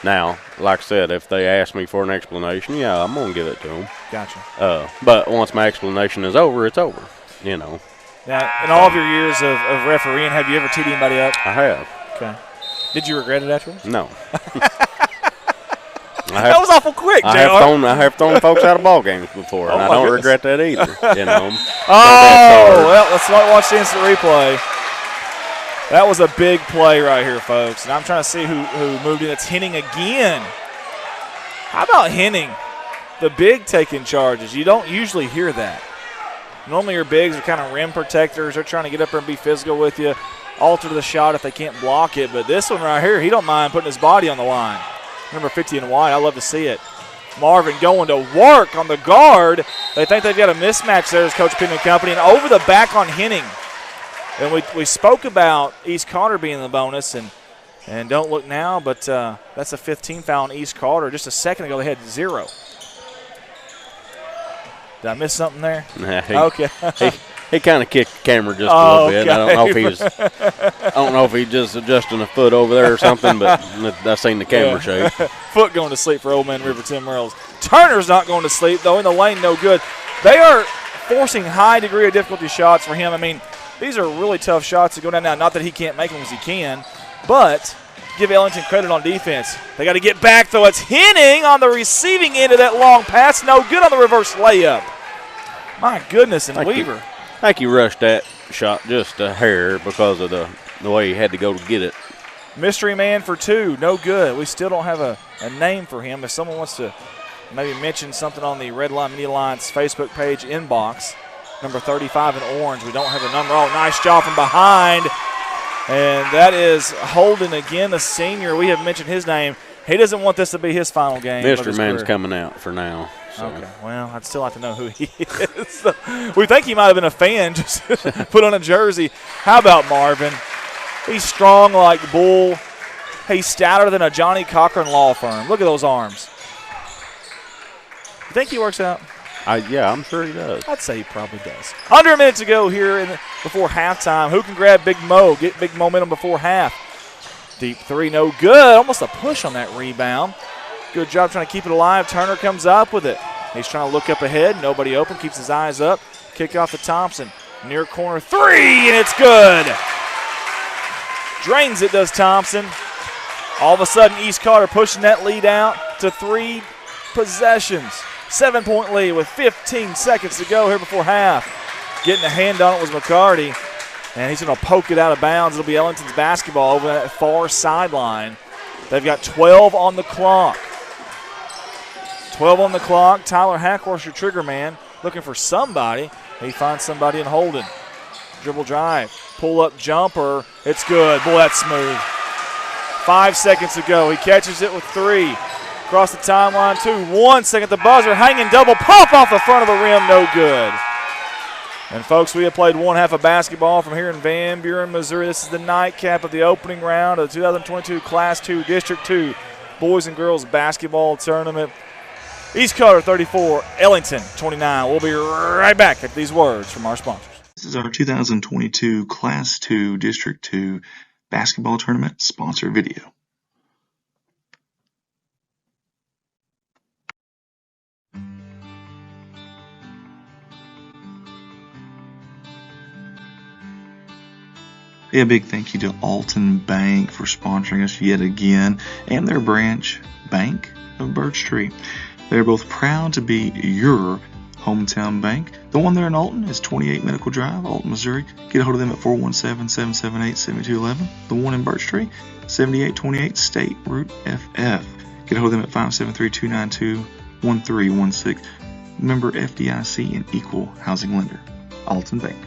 Now, like I said, if they ask me for an explanation, yeah, I'm gonna give it to them. Gotcha. But once my explanation is over, it's over. Now, in all of your years of refereeing, have you ever teed anybody up? I have. Okay. Did you regret it afterwards? No. That was awful quick, I have thrown folks out of ball games before, and I don't regret that either. Well, let's watch the instant replay. That was a big play right here, folks. And I'm trying to see who moved in. It's Henning again. How about Henning? The big taking charges. You don't usually hear that. Normally your bigs are kind of rim protectors. They're trying to get up there and be physical with you, alter the shot if they can't block it. But this one right here, he don't mind putting his body on the line. Number 50 in white, I love to see it. Marvin going to work on the guard. They think they've got a mismatch there as Coach Penn and company. And over the back on Henning. And we spoke about East Carter being in the bonus. And don't look now, but that's a 15 foul on East Carter. Just a second ago, they had 0. Did I miss something there? Nah, okay. He kind of kicked the camera just a little bit. I don't know if he's just adjusting a foot over there or something, but I seen the camera shake. Foot going to sleep for Old Man River Tim Merles. Turner's not going to sleep, though, in the lane, no good. They are forcing high degree of difficulty shots for him. I mean, these are really tough shots to go down now. Not that he can't make them as he can, but give Ellington credit on defense. They got to get back, though. It's Henning on the receiving end of that long pass. No good on the reverse layup. My goodness, and Weaver. I think he rushed that shot just a hair because of the way he had to go to get it. Mystery Man for 2, no good. We still don't have a name for him. If someone wants to maybe mention something on the Red Line Media Alliance Facebook page inbox, number 35 in orange, we don't have a number. Oh, nice job from behind. And that is Holden again, the senior. We have mentioned his name. He doesn't want this to be his final game. Mystery Man's coming out for now. So. Okay, well, I'd still like to know who he is. We think he might have been a fan, just put on a jersey. How about Marvin? He's strong like bull. He's stouter than a Johnny Cochran law firm. Look at those arms. You think he works out? Yeah, I'm sure he does. I'd say he probably does. Under a minute to go here before halftime. Who can grab Big Mo, get big momentum before half? Deep 3, no good. Almost a push on that rebound. Good job trying to keep it alive. Turner comes up with it. He's trying to look up ahead. Nobody open. Keeps his eyes up. Kick off to Thompson. Near corner three, and it's good. Drains it, does Thompson. All of a sudden, East Carter pushing that lead out to 3 possessions. 7-point lead with 15 seconds to go here before half. Getting a hand on it was McCarty, and he's going to poke it out of bounds. It'll be Ellington's basketball over that far sideline. They've got 12 on the clock. 12 on the clock. Tyler Hackhorse, your trigger man, looking for somebody. He finds somebody in Holden. Dribble drive. Pull-up jumper. It's good. Boy, that's smooth. 5 seconds to go. He catches it with 3. Across the timeline, 2. 1 second. The buzzer hanging double. Pop off the front of the rim. No good. And, folks, we have played one half of basketball from here in Van Buren, Missouri. This is the nightcap of the opening round of the 2022 Class 2 District 2 Boys and Girls Basketball Tournament. East Carter 34, Ellington 29. We'll be right back at these words from our sponsors. This is our 2022 Class 2 District 2 Basketball Tournament sponsor video. A big thank you to Alton Bank for sponsoring us yet again, and their branch, Bank of Birch Tree. They're both proud to be your hometown bank. The one there in Alton is 28 Medical Drive, Alton, Missouri. Get a hold of them at 417-778-7211. The one in Birch Tree, 7828 State Route FF. Get a hold of them at 573-292-1316. Member FDIC and equal housing lender. Alton Bank.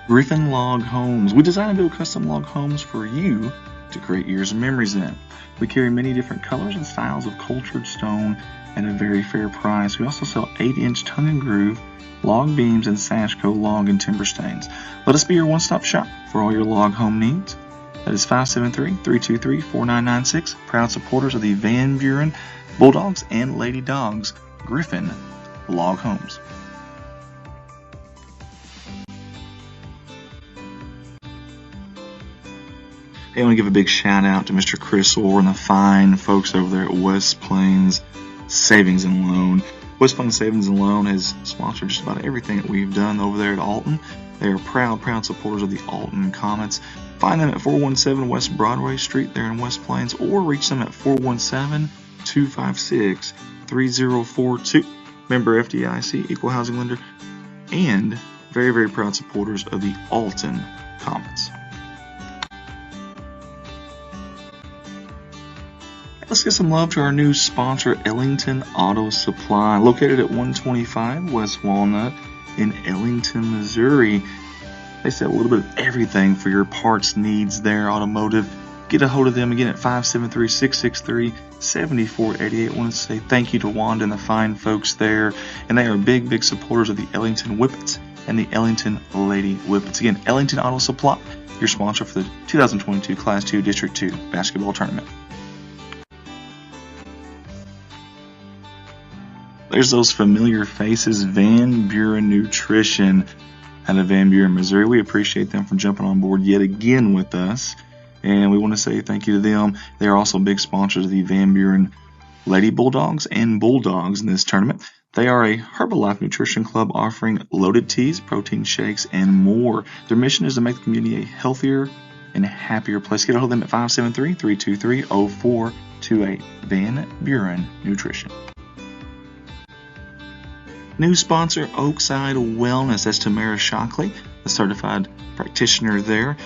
Griffin Log Homes. We design and build custom log homes for you to create years of memories in. We carry many different colors and styles of cultured stone at a very fair price. We also sell 8-inch tongue and groove log beams and Sashco log and timber stains. Let us be your one-stop shop for all your log home needs. That is 573-323-4996. Proud supporters of the Van Buren Bulldogs and Lady Dogs, Griffin Log Homes. Hey, I want to give a big shout out to Mr. Chris Orr and the fine folks over there at West Plains Savings and Loan. West Plains Savings and Loan has sponsored just about everything that we've done over there at Alton. They are proud supporters of the Alton Comets. Find them at 417 West Broadway Street there in West Plains, or reach them at 417-256-3042. Member FDIC, equal housing lender, and very, very proud supporters of the Alton Comets. Let's give some love to our new sponsor, Ellington Auto Supply, located at 125 West Walnut in Ellington, Missouri. They sell a little bit of everything for your parts needs there, automotive. Get a hold of them again at 573-663-7488. I want to say thank you to Wanda and the fine folks there. And they are big supporters of the Ellington Whippets and the Ellington Lady Whippets. Again, Ellington Auto Supply, your sponsor for the 2022 Class 2 District 2 Basketball Tournament. There's those familiar faces, Van Buren Nutrition out of Van Buren, Missouri. We appreciate them for jumping on board yet again with us, and we want to say thank you to them. They are also big sponsors of the Van Buren Lady Bulldogs and Bulldogs in this tournament. They are a Herbalife Nutrition Club offering loaded teas, protein shakes, and more. Their mission is to make the community a healthier and happier place. Get a hold of them at 573-323-0428. Van Buren Nutrition. New sponsor, Oakside Wellness. That's Tamara Shockley, the certified practitioner there.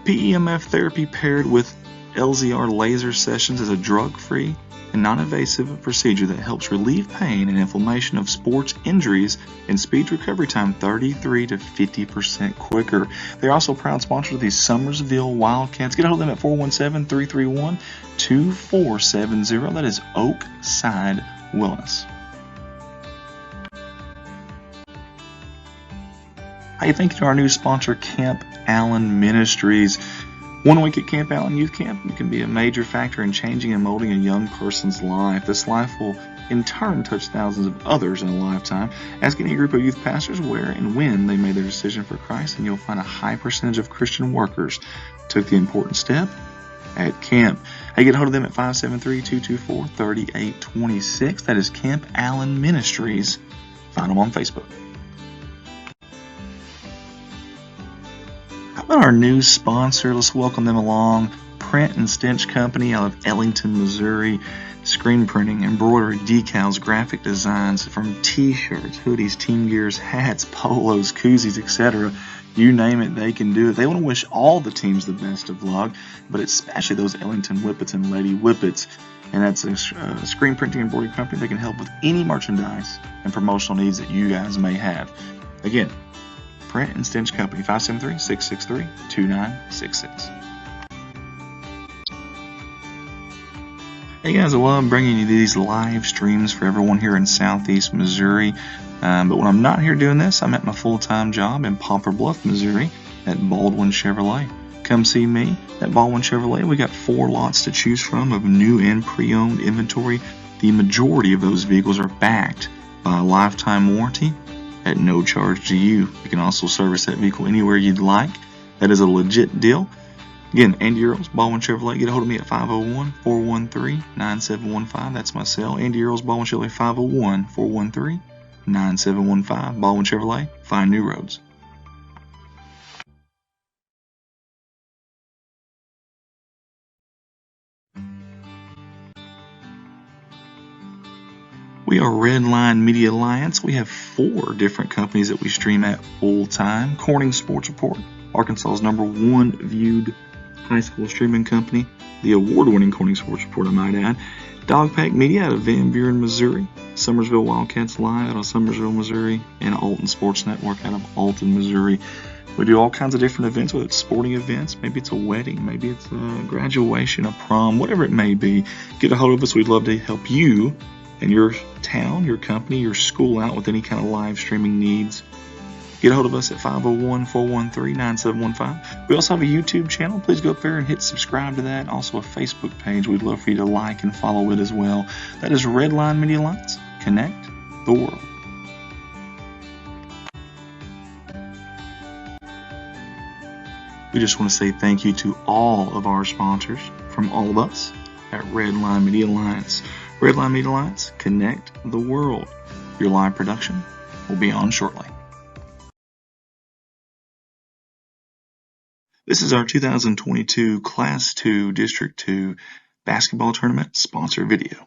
PEMF therapy paired with LZR laser sessions is a drug-free and non-invasive procedure that helps relieve pain and inflammation of sports injuries and speeds recovery time 33 to 50% quicker. They're also proud sponsors of the Summersville Wildcats. Get a hold of them at 417-331-2470. That is Oakside Wellness. Hey, thank you to our new sponsor, Camp Allen Ministries. 1 week at Camp Allen Youth Camp, you can be a major factor in changing and molding a young person's life. This life will, in turn, touch thousands of others in a lifetime. Ask any group of youth pastors where and when they made their decision for Christ, and you'll find a high percentage of Christian workers took the important step at camp. Hey, get a hold of them at 573-224-3826. That is Camp Allen Ministries. Find them on Facebook. How about our new sponsor? Let's welcome them along. Print and Stench Company out of Ellington, Missouri. Screen printing, embroidery, decals, graphic designs from t-shirts, hoodies, team gears, hats, polos, koozies, etc. You name it, they can do it. They want to wish all the teams the best of luck, but especially those Ellington Whippets and Lady Whippets. And that's a screen printing embroidery company that can help with any merchandise and promotional needs that you guys may have. Again, Print and Stench Company, 573-663-2966. Hey guys, I love bringing you these live streams for everyone here in Southeast Missouri. But when I'm not here doing this, I'm at my full-time job in Poplar Bluff, Missouri at Baldwin Chevrolet. Come see me at Baldwin Chevrolet. We got 4 lots to choose from of new and pre-owned inventory. The majority of those vehicles are backed by a lifetime warranty at no charge to you. You can also service that vehicle anywhere you'd like. That is a legit deal. Again, Andy Earls, Baldwin Chevrolet. Get a hold of me at 501-413-9715. That's my cell. Andy Earls, Baldwin Chevrolet, 501-413-9715. Baldwin Chevrolet, find new roads. We are Redline Media Alliance. We have 4 different companies that we stream at full time. Corning Sports Report, Arkansas's #1 viewed high school streaming company, the award-winning Corning Sports Report, I might add. Dogpack Media out of Van Buren, Missouri. Summersville Wildcats Live out of Summersville, Missouri. And Alton Sports Network out of Alton, Missouri. We do all kinds of different events, whether it's sporting events, maybe it's a wedding, maybe it's a graduation, a prom, whatever it may be. Get a hold of us. We'd love to help you and your town, your company, your school out with any kind of live streaming needs. Get a hold of us at 501-413-9715. We also have a YouTube channel. Please go up there and hit subscribe to that. Also a Facebook page. We'd love for you to like and follow it as well. That is Redline Media Alliance. Connect the world. We just want to say thank you to all of our sponsors from all of us at Redline Media Alliance. Redline Media Alliance, connect the world. Your live production will be on shortly. This is our 2022 Class 2 District 2 basketball tournament sponsor video.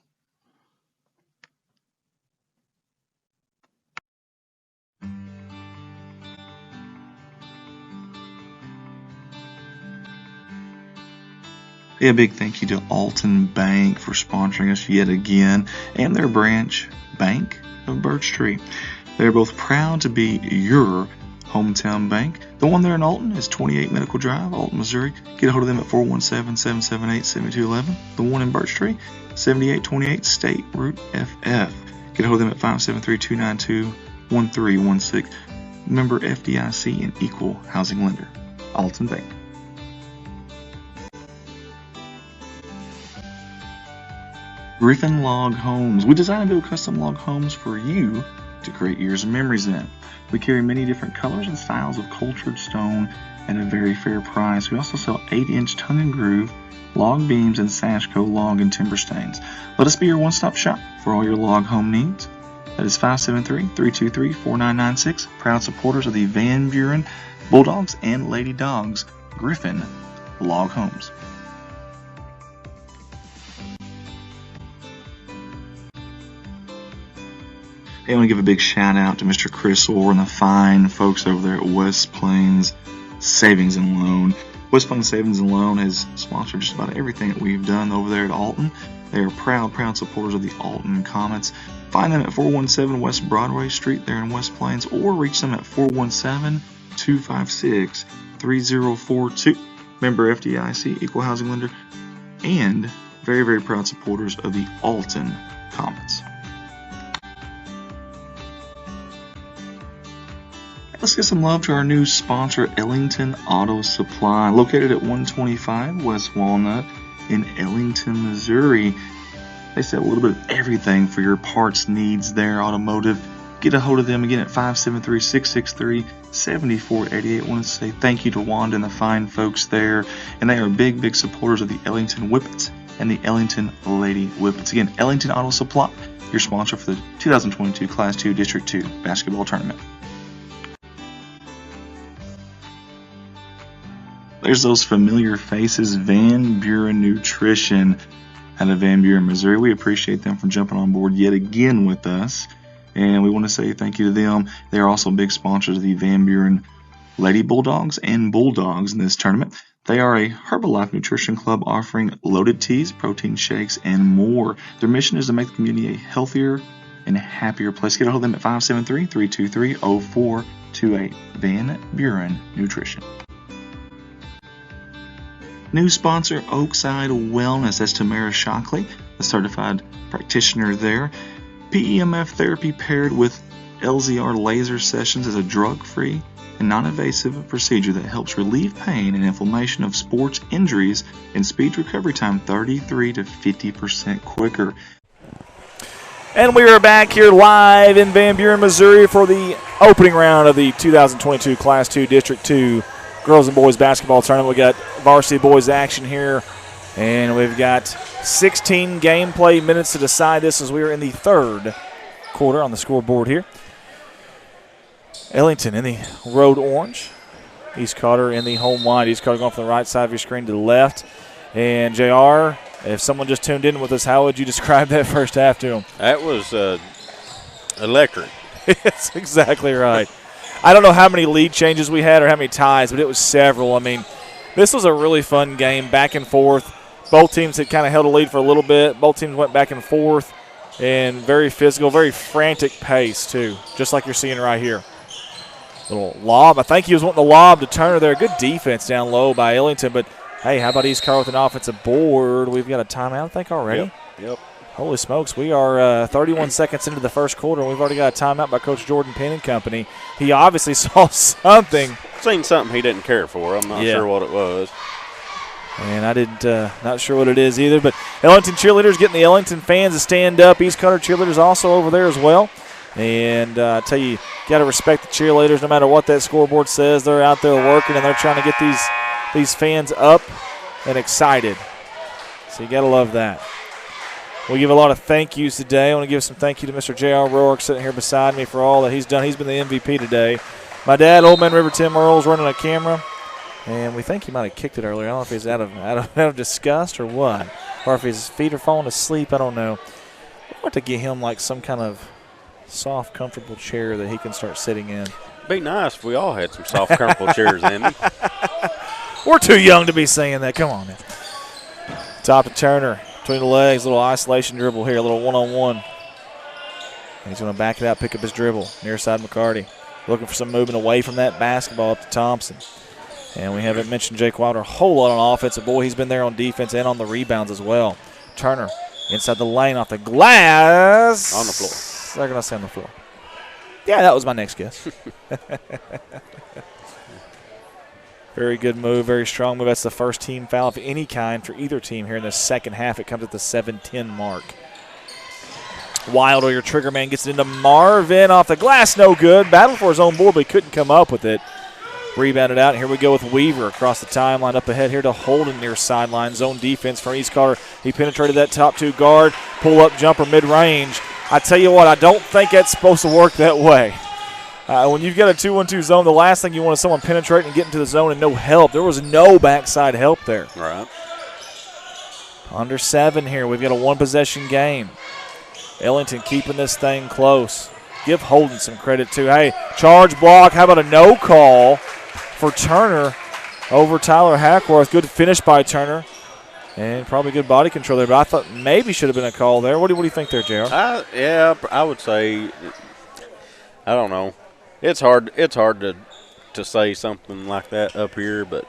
A big thank you to Alton Bank for sponsoring us yet again, and their branch bank of Birch Tree. They're both proud to be your hometown bank. The one there in Alton is 28 Medical Drive, Alton, Missouri. Get a hold of them at 417-778-7211. The one in Birch Tree, 7828 State Route FF. Get a hold of them at 573-292-1316. Member FDIC and equal housing lender. Alton Bank. Griffin Log Homes. We design and build custom log homes for you to create years of memories in. We carry many different colors and styles of cultured stone at a very fair price. We also sell 8-inch tongue and groove log beams and Sashco log and timber stains. Let us be your one-stop shop for all your log home needs. That is 573-323-4996. Proud supporters of the Van Buren Bulldogs and Lady Dogs. Griffin Log Homes. Hey, I want to give a big shout out to Mr. Chris Orr and the fine folks over there at West Plains Savings and Loan. West Plains Savings and Loan has sponsored just about everything that we've done over there at Alton. They are proud supporters of the Alton Comets. Find them at 417 West Broadway Street there in West Plains, or reach them at 417-256-3042. Member FDIC, equal housing lender, and very, very proud supporters of the Alton Comets. Let's get some love to our new sponsor, Ellington Auto Supply, located at 125 West Walnut in Ellington, Missouri. They sell a little bit of everything for your parts needs there, automotive. Get a hold of them again at 573-663-7488. I want to say thank you to Wanda and the fine folks there, and they are big supporters of the Ellington Whippets and the Ellington Lady Whippets. Again, Ellington Auto Supply, your sponsor for the 2022 Class 2 District 2 basketball tournament. There's those familiar faces, Van Buren Nutrition out of Van Buren, Missouri. We appreciate them for jumping on board yet again with us, and we want to say thank you to them. They are also big sponsors of the Van Buren Lady Bulldogs and Bulldogs in this tournament. They are a Herbalife Nutrition Club offering loaded teas, protein shakes, and more. Their mission is to make the community a healthier and happier place. Get a hold of them at 573-323-0428. Van Buren Nutrition. New sponsor, Oakside Wellness. That's Tamara Shockley, the certified practitioner there. PEMF therapy paired with LZR laser sessions is a drug-free and non-invasive procedure that helps relieve pain and inflammation of sports injuries and speed recovery time 33 to 50% quicker. And we are back here live in Van Buren, Missouri for the opening round of the 2022 Class 2 District 2 girls and boys basketball tournament. We got varsity boys action here, and we've got 16 gameplay minutes to decide this as we are in the third quarter on the scoreboard here. Ellington in the road orange. East Carter in the home white. East Carter going from the right side of your screen to the left. And JR, if someone just tuned in with us, how would you describe that first half to them? That was electric. That's exactly right. I don't know how many lead changes we had or how many ties, but it was several. I mean, this was a really fun game, back and forth. Both teams had kind of held a lead for a little bit. Both teams went back and forth, and very physical, very frantic pace, too, just like you're seeing right here. Little lob. I think he was wanting the lob to Turner there. Good defense down low by Ellington, but, hey, how about East Carter with an offensive board? We've got a timeout, I think, already. Yep. Holy smokes, we are 31 seconds into the first quarter, and we've already got a timeout by Coach Jordan Penn and company. He obviously saw something. Seen something he didn't care for. I'm not sure what it was. And I not sure what it is either, but Ellington cheerleaders getting the Ellington fans to stand up. East Carter cheerleaders also over there as well. And I tell you, got to respect the cheerleaders no matter what that scoreboard says. They're out there working, and they're trying to get these fans up and excited. So you got to love that. We give a lot of thank yous today. I want to give some thank you to Mr. J.R. Rourke sitting here beside me for all that he's done. He's been the MVP today. My dad, Old Man River Tim Earl, is running a camera, and we think he might have kicked it earlier. I don't know if he's out of disgust or what, or if his feet are falling asleep. I don't know. We want to get him like some kind of soft, comfortable chair that he can start sitting in. Be nice if we all had some soft, comfortable chairs, Andy. We're too young to be saying that. Come on now. Top to Turner. Between the legs, a little isolation dribble here, a little one-on-one. And he's going to back it out, pick up his dribble. Near side McCarty. Looking for some movement away from that basketball up to Thompson. And we haven't mentioned Jake Wilder a whole lot on offense. Boy, he's been there on defense and on the rebounds as well. Turner inside the lane off the glass. On the floor. They're going to say on the floor. Yeah, that was my next guess. Very good move, very strong move. That's the first team foul of any kind for either team here in the second half. It comes at the 7:10 mark. Wilder, your trigger man, gets it into Marvin off the glass. No good. Battle for his own board, but he couldn't come up with it. Rebounded out. Here we go with Weaver across the timeline. Up ahead here to Holden near sideline. Zone defense from East Carter. He penetrated that top two guard. Pull-up jumper mid-range. I tell you what, I don't think that's supposed to work that way. When you've got a 2-1-2 zone, the last thing you want is someone penetrating and get into the zone and no help. There was no backside help there. Right. Under 7 here. We've got a one-possession game. Ellington keeping this thing close. Give Holden some credit, too. Hey, charge block. How about a no call for Turner over Tyler Hackworth? Good finish by Turner. And probably good body control there, but I thought maybe should have been a call there. What do you think there, JR? Yeah, I would say, I don't know. It's hard to say something like that up here, but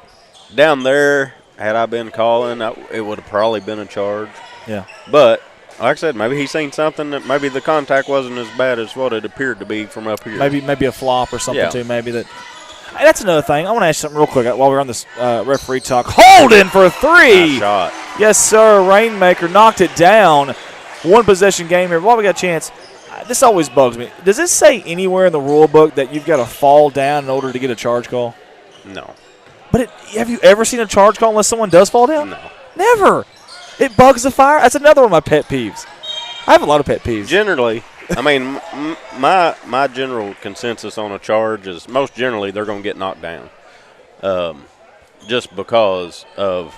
down there, had I been calling, it would have probably been a charge. Yeah. But, like I said, maybe he's seen something that maybe the contact wasn't as bad as what it appeared to be from up here. Maybe a flop or something, too. Maybe that. Hey, that's another thing. I want to ask you something real quick while we're on this referee talk. Holden for 3. Nice shot. Yes, sir. Rainmaker knocked it down. One possession game here. While we got a chance, this always bugs me. Does it say anywhere in the rule book that you've got to fall down in order to get a charge call? No. But have you ever seen a charge call unless someone does fall down? No. Never. It bugs the fire. That's another one of my pet peeves. I have a lot of pet peeves. Generally, I mean, my general consensus on a charge is most generally they're going to get knocked down, just because of,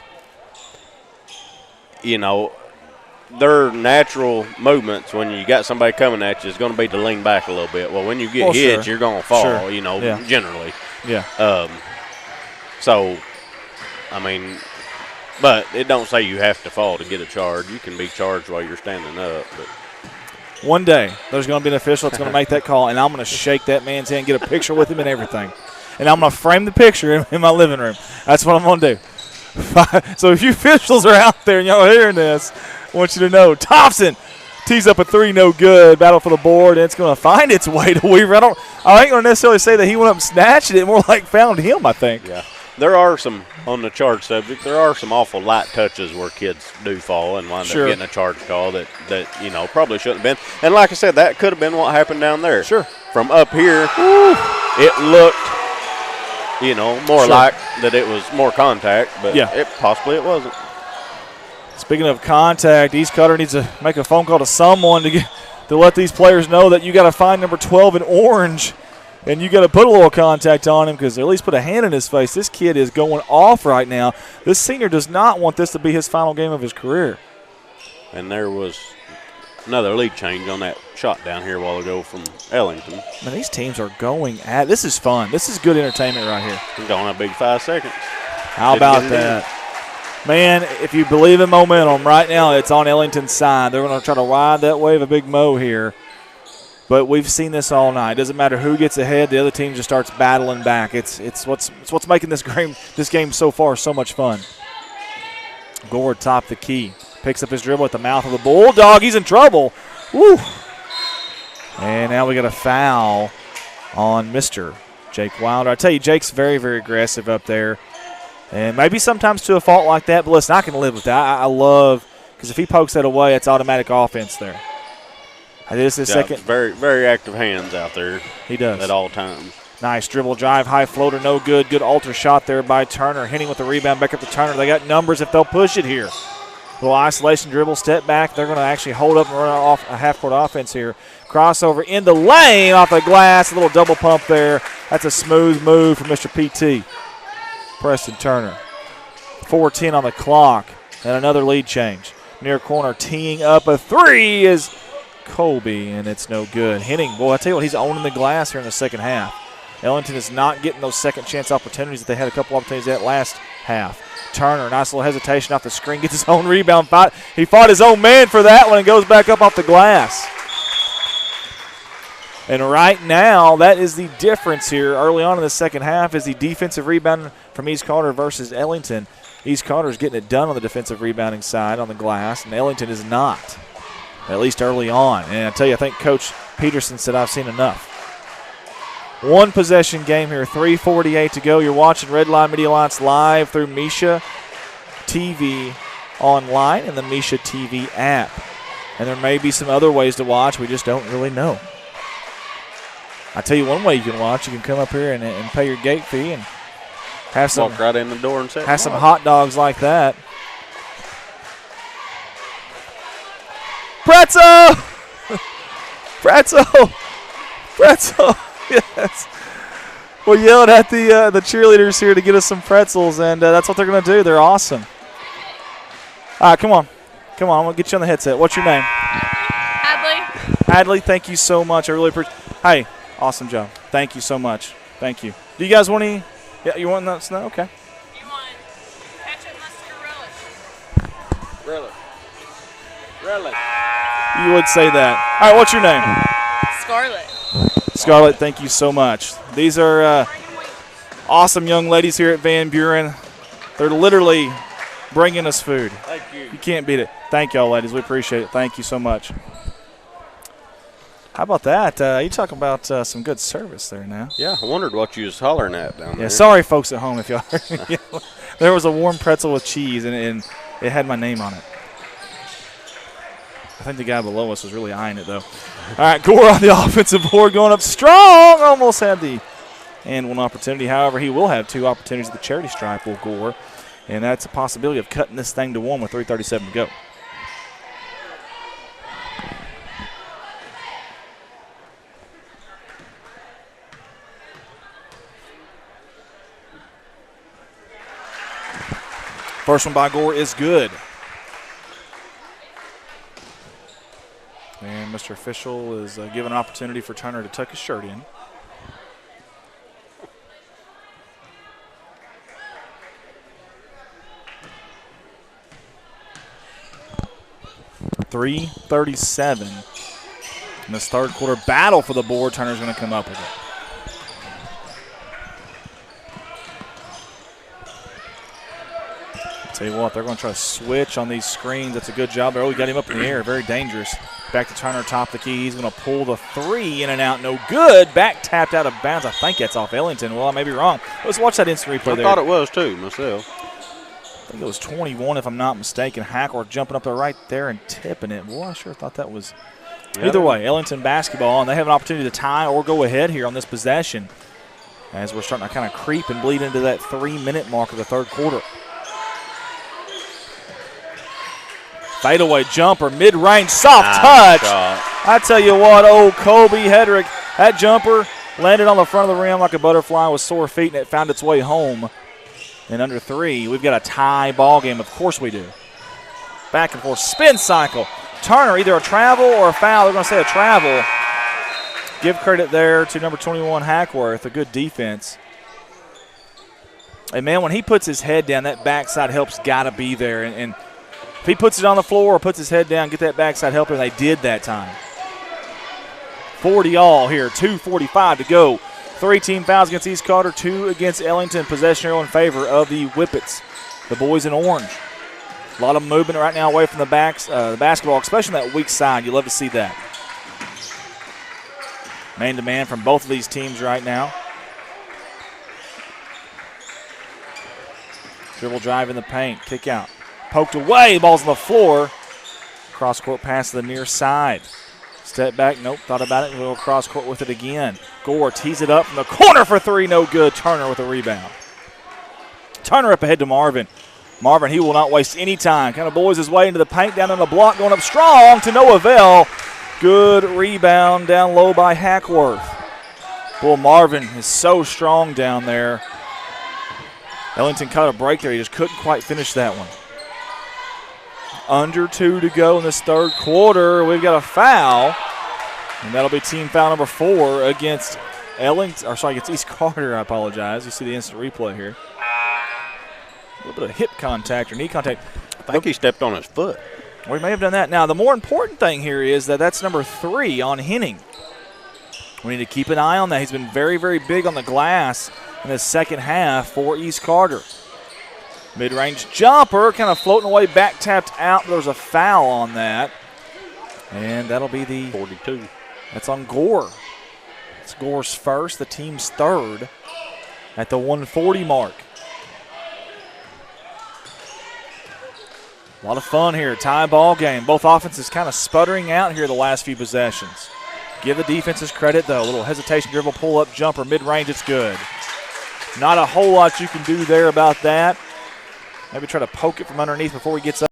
you know, their natural movements when you got somebody coming at you is going to be to lean back a little bit. Well, when you get hit, you're going to fall, you know, generally. Yeah. So, I mean, but it don't say you have to fall to get a charge. You can be charged while you're standing up. But one day, there's going to be an official that's going to make that call, and I'm going to shake that man's hand, get a picture with him and everything. And I'm going to frame the picture in my living room. That's what I'm going to do. So if you officials are out there and y'all are hearing this, I want you to know Thompson tees up a three, no good. Battle for the board, and it's going to find its way to Weaver. I ain't going to necessarily say that he went up and snatched it. More like found him, I think. Yeah. There are some, on the charge subject, there are some awful light touches where kids do fall and wind up getting a charge call that, you know, probably shouldn't have been. And like I said, that could have been what happened down there. Sure. From up here, it looked, you know, more like that it was more contact, but possibly it wasn't. Speaking of contact, East Cutter needs to make a phone call to someone to let these players know that you got to find number 12 in orange, and you got to put a little contact on him, because at least put a hand in his face. This kid is going off right now. This senior does not want this to be his final game of his career. And there was another lead change on that shot down here a while ago from Ellington. Man, these teams are going at – this is fun. This is good entertainment right here. He's going a big 5 seconds. How about that? Man, if you believe in momentum, right now it's on Ellington's side. They're going to try to ride that wave of Big Mo here. But we've seen this all night. It doesn't matter who gets ahead. The other team just starts battling back. It's what's making this game so far so much fun. Gore top the key. Picks up his dribble at the mouth of the Bulldog. He's in trouble. Woo! And now we got a foul on Mr. Jake Wilder. I tell you, Jake's very, very aggressive up there. And maybe sometimes to a fault like that, but listen, I can live with that. I love, because if he pokes that away, it's automatic offense there. This is second. Very, very active hands out there. He does. At all times. Nice dribble drive, high floater, no good. Good alter shot there by Turner. Hitting with the rebound back up to Turner. They got numbers if they'll push it here. Little isolation dribble, step back. They're going to actually hold up and run off a half-court offense here. Crossover in the lane off the glass. A little double pump there. That's a smooth move from Mr. PT. Preston Turner. 4:10 on the clock. And another lead change. Near corner teeing up a three is Colby, and it's no good. Henning, boy, I tell you what, he's owning the glass here in the second half. Ellington is not getting those second chance opportunities that they had a couple opportunities at last half. Turner, nice little hesitation off the screen, gets his own rebound. He fought his own man for that one and goes back up off the glass. And right now, that is the difference here early on in the second half, is the defensive rebound from East Carter versus Ellington. East Carter is getting it done on the defensive rebounding side on the glass, and Ellington is not, at least early on. And I tell you, I think Coach Peterson said, I've seen enough. One possession game here, 3:48 to go. You're watching Red Line Media Alliance live through Misha TV online and the Misha TV app. And there may be some other ways to watch. We just don't really know. I tell you one way you can watch. You can come up here and pay your gate fee and have some, walk right in the door and have some hot dogs like that. Pretzel! Pretzel! Pretzel! Yes. We're yelling at the cheerleaders here to get us some pretzels, and that's what they're going to do. They're awesome. All right, come on. Come on, I'm going to get you on the headset. What's your name? Hadley. Hadley, thank you so much. I really appreciate it. Hey, awesome job. Thank you so much. Thank you. Do you guys want any? Yeah, you want that snow? Okay. You want ketchup, mustard, or relish? Relish. You would say that. All right, what's your name? Scarlet. Scarlett, thank you so much. These are awesome young ladies here at Van Buren. They're literally bringing us food. Thank you. You can't beat it. Thank y'all, ladies. We appreciate it. Thank you so much. How about that? You talking about some good service there now. Yeah, I wondered what you was hollering at down there. Yeah, sorry, folks at home, if y'all heard me. There was a warm pretzel with cheese, and it had my name on it. I think the guy below us was really eyeing it, though. All right, Gore on the offensive board going up strong. Almost had the and one opportunity. However, he will have two opportunities at the charity stripe, will Gore. And that's a possibility of cutting this thing to 1 with 3:37 to go. First one by Gore is good. And Mr. Official is given an opportunity for Turner to tuck his shirt in. .337 in this third quarter battle for the board. Turner's going to come up with it. Tell you what, they're going to try to switch on these screens. That's a good job. Oh, he got him up in the air. Very dangerous. Back to Turner, top of the key. He's going to pull the three in and out. No good. Back tapped out of bounds. I think that's off Ellington. Well, I may be wrong. Let's watch that instant replay there. I thought it was too, myself. I think it was 21, if I'm not mistaken. Hackworth jumping up there right there and tipping it. Boy, I sure thought that was. Either way, Ellington basketball, and they have an opportunity to tie or go ahead here on this possession as we're starting to kind of creep and bleed into that 3-minute mark of the third quarter. Fadeaway jumper, mid-range, soft touch. Shot. I tell you what, old Kobe Hedrick, that jumper landed on the front of the rim like a butterfly with sore feet, and it found its way home. In under 3, we've got a tie ball game. Of course we do. Back and forth, spin cycle. Turner, either a travel or a foul. They're going to say a travel. Give credit there to number 21, Hackworth, a good defense. And, man, when he puts his head down, that backside help's got to be there. And if he puts it on the floor or puts his head down, get that backside help, and they did that time. 40 all here, 2:45 to go. 3 team fouls against East Carter, 2 against Ellington. Possession arrow in favor of the Whippets, the boys in orange. A lot of movement right now away from the basketball, especially on that weak side. You love to see that. Man-to-man from both of these teams right now. Dribble drive in the paint, kick out. Poked away, ball's on the floor. Cross-court pass to the near side. Step back, nope, thought about it, and we'll cross-court with it again. Gore tees it up from the corner for 3, no good. Turner with a rebound. Turner up ahead to Marvin. Marvin, he will not waste any time. Kind of boys his way into the paint, down on the block, going up strong to no avail. Good rebound down low by Hackworth. Boy, Marvin is so strong down there. Ellington caught a break there. He just couldn't quite finish that one. Under 2 to go in this third quarter. We've got a foul, and that'll be team foul number 4 against against East Carter. I apologize. You see the instant replay here. A little bit of hip contact or knee contact. I think he stepped on his foot. Or he may have done that. Now, the more important thing here is that that's number 3 on Henning. We need to keep an eye on that. He's been very, very big on the glass in the second half for East Carter. Mid-range jumper, kind of floating away, back tapped out. There's a foul on that. And that'll be the 42. That's on Gore. It's Gore's first, the team's third at the 140 mark. A lot of fun here, tie ball game. Both offenses kind of sputtering out here the last few possessions. Give the defenses credit, though. A little hesitation, dribble, pull-up, jumper, mid-range, it's good. Not a whole lot you can do there about that. Maybe try to poke it from underneath before he gets up.